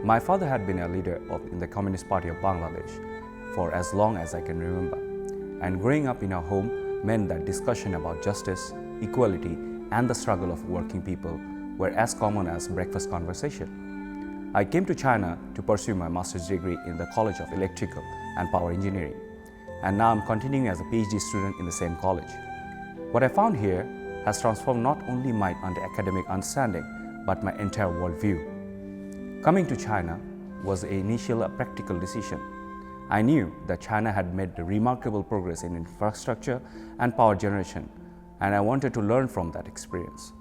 My father had been a leader in the Communist Party of Bangladesh for as long as I can remember, and growing up in our home meant that discussion about justice, equality, and the struggle of working people were as common as breakfast conversation. I came to China to pursue my master's degree in the College of Electrical and Power Engineering, and now I'm continuing as a PhD student in the same college. What I found here has transformed not only my academic understanding, but my entire worldview. Coming to China was the initial practical decision. I knew that China had made remarkable progress in infrastructure and power generation, and I wanted to learn from that experience.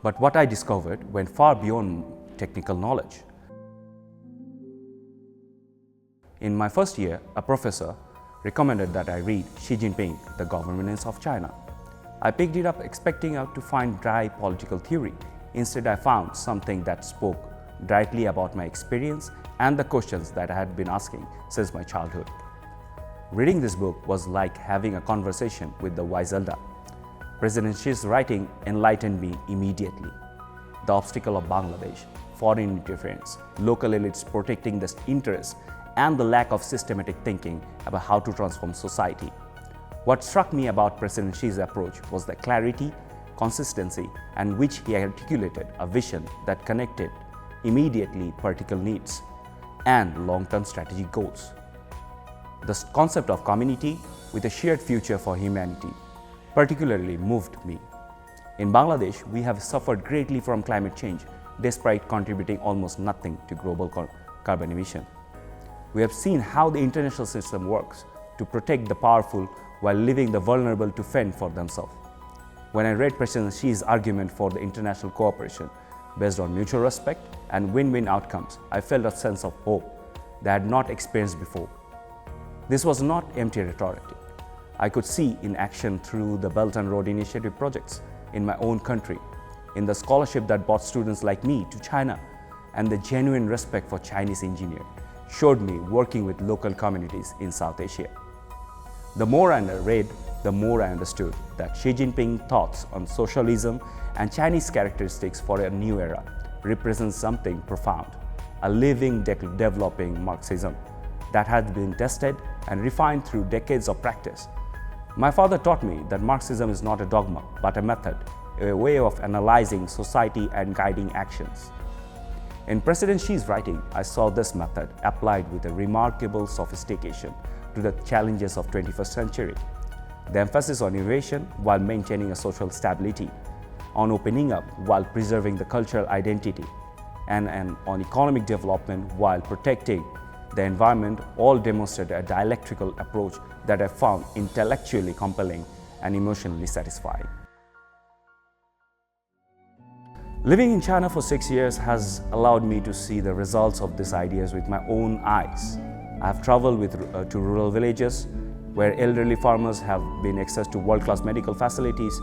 But what I discovered went far beyond technical knowledge. In my first year, a professor recommended that I read Xi Jinping, The Governance of China. I picked it up expecting to find dry political theory. Instead, I found something that spoke directly about my experience and the questions that I had been asking since my childhood. Reading this book was like having a conversation with the wise elder. President Xi's writing enlightened me immediately. The obstacle of Bangladesh, foreign interference, local elites protecting the interests, and the lack of systematic thinking about how to transform society. What struck me about President Xi's approach was the clarity, consistency, and which he articulated a vision that connected immediately practical needs and long-term strategic goals. The concept of community with a shared future for humanity particularly moved me. In Bangladesh, we have suffered greatly from climate change despite contributing almost nothing to global carbon emission. We have seen how the international system works to protect the powerful while leaving the vulnerable to fend for themselves. When I read President Xi's argument for the international cooperation based on mutual respect and win-win outcomes, I felt a sense of hope that I had not experienced before. This was not empty rhetoric. I could see in action through the Belt and Road Initiative projects in my own country, in the scholarship that brought students like me to China, and the genuine respect for Chinese engineers showed me working with local communities in South Asia. The more I read, the more I understood that Xi Jinping's thoughts on socialism and Chinese characteristics for a new era represent something profound, a living, developing Marxism that has been tested and refined through decades of practice. My father taught me that Marxism is not a dogma, but a method, a way of analyzing society and guiding actions. In President Xi's writing, I saw this method applied with a remarkable sophistication to the challenges of 21st century. The emphasis on innovation while maintaining a social stability, on opening up while preserving the cultural identity, and on economic development while protecting the environment all demonstrate a dialectical approach that I found intellectually compelling and emotionally satisfying. Living in China for 6 years has allowed me to see the results of these ideas with my own eyes. I have traveled to rural villages where elderly farmers have been access to world-class medical facilities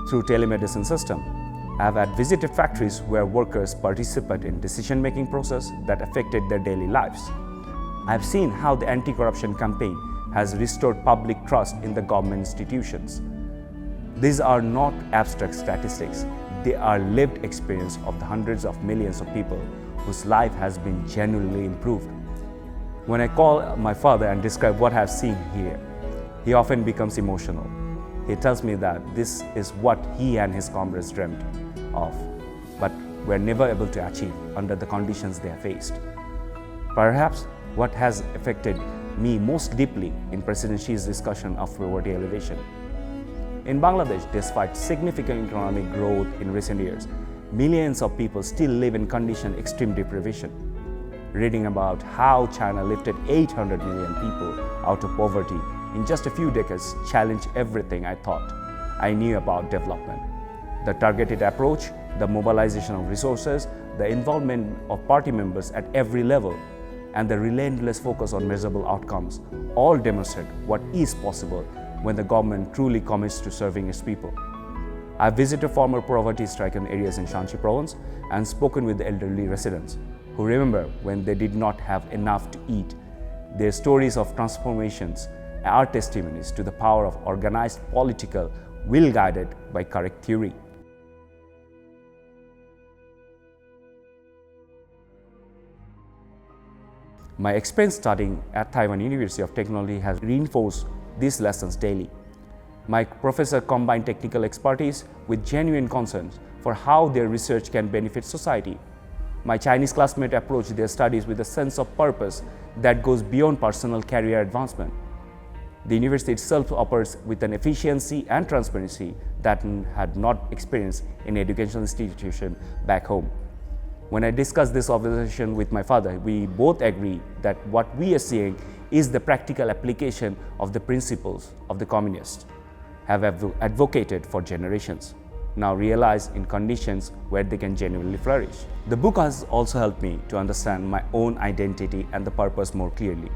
through telemedicine system. I have visited factories where workers participate in decision-making process that affected their daily lives. I have seen how the anti-corruption campaign has restored public trust in the government institutions. These are not abstract statistics. They are lived experience of the hundreds of millions of people whose life has been genuinely improved. When I call my father and describe what I have seen here, he often becomes emotional. He tells me that this is what he and his comrades dreamt of, but were never able to achieve under the conditions they have faced. Perhaps what has affected me most deeply in President Xi's discussion of poverty elevation. In Bangladesh, despite significant economic growth in recent years, millions of people still live in conditions of extreme deprivation. Reading about how China lifted 800 million people out of poverty in just a few decades challenged everything I thought I knew about development. The targeted approach, the mobilization of resources, the involvement of party members at every level, and the relentless focus on measurable outcomes all demonstrate what is possible when the government truly commits to serving its people. I have visited former poverty-stricken areas in Shanxi province and spoken with the elderly residents who remember when they did not have enough to eat. Their stories of transformations are testimonies to the power of organized political will guided by correct theory. My experience studying at Taiwan University of Technology has reinforced these lessons daily. My professor combined technical expertise with genuine concerns for how their research can benefit society. My Chinese classmates approach their studies with a sense of purpose that goes beyond personal career advancement. The university itself operates with an efficiency and transparency that had not experienced in educational institution back home. When I discussed this observation with my father, we both agree that what we are seeing is the practical application of the principles of the communists have advocated for generations, now realized in conditions where they can genuinely flourish. The book has also helped me to understand my own identity and the purpose more clearly.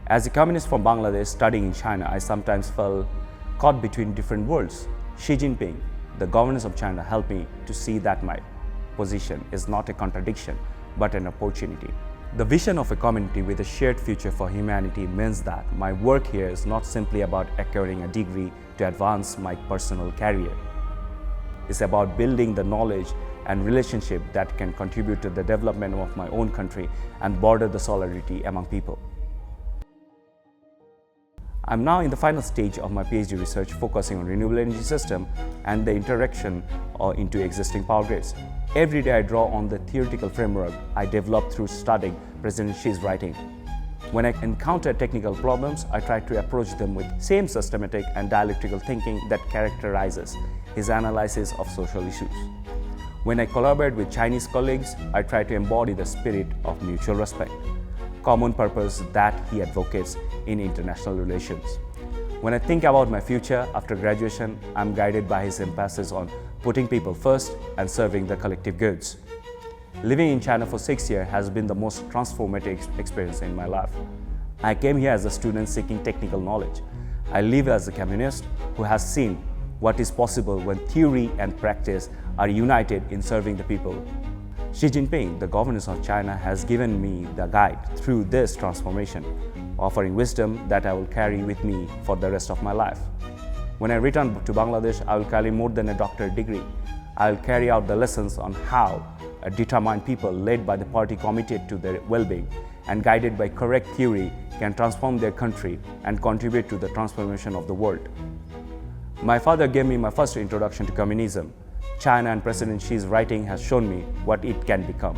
As a communist from Bangladesh studying in China, I sometimes felt caught between different worlds. Xi Jinping, the governance of China, helped me to see that my position is not a contradiction, but an opportunity. The vision of a community with a shared future for humanity means that my work here is not simply about acquiring a degree to advance my personal career. It's about building the knowledge and relationship that can contribute to the development of my own country and broaden the solidarity among people. I'm now in the final stage of my PhD research focusing on renewable energy system and the interaction into existing power grids. Every day I draw on the theoretical framework I developed through studying President Xi's writing. When I encounter technical problems, I try to approach them with same systematic and dialectical thinking that characterizes his analysis of social issues. When I collaborate with Chinese colleagues, I try to embody the spirit of mutual respect, common purpose that he advocates in international relations. When I think about my future after graduation, I'm guided by his emphasis on putting people first and serving the collective goods. Living in China for 6 years has been the most transformative experience in my life. I came here as a student seeking technical knowledge. I live as a communist who has seen what is possible when theory and practice are united in serving the people. Xi Jinping, the governance of China, has given me the guide through this transformation, offering wisdom that I will carry with me for the rest of my life. When I return to Bangladesh, I will carry more than a doctorate degree. I will carry out the lessons on how a determined people led by the party committed to their well-being and guided by correct theory can transform their country and contribute to the transformation of the world. My father gave me my first introduction to communism. China and President Xi's writing has shown me what it can become.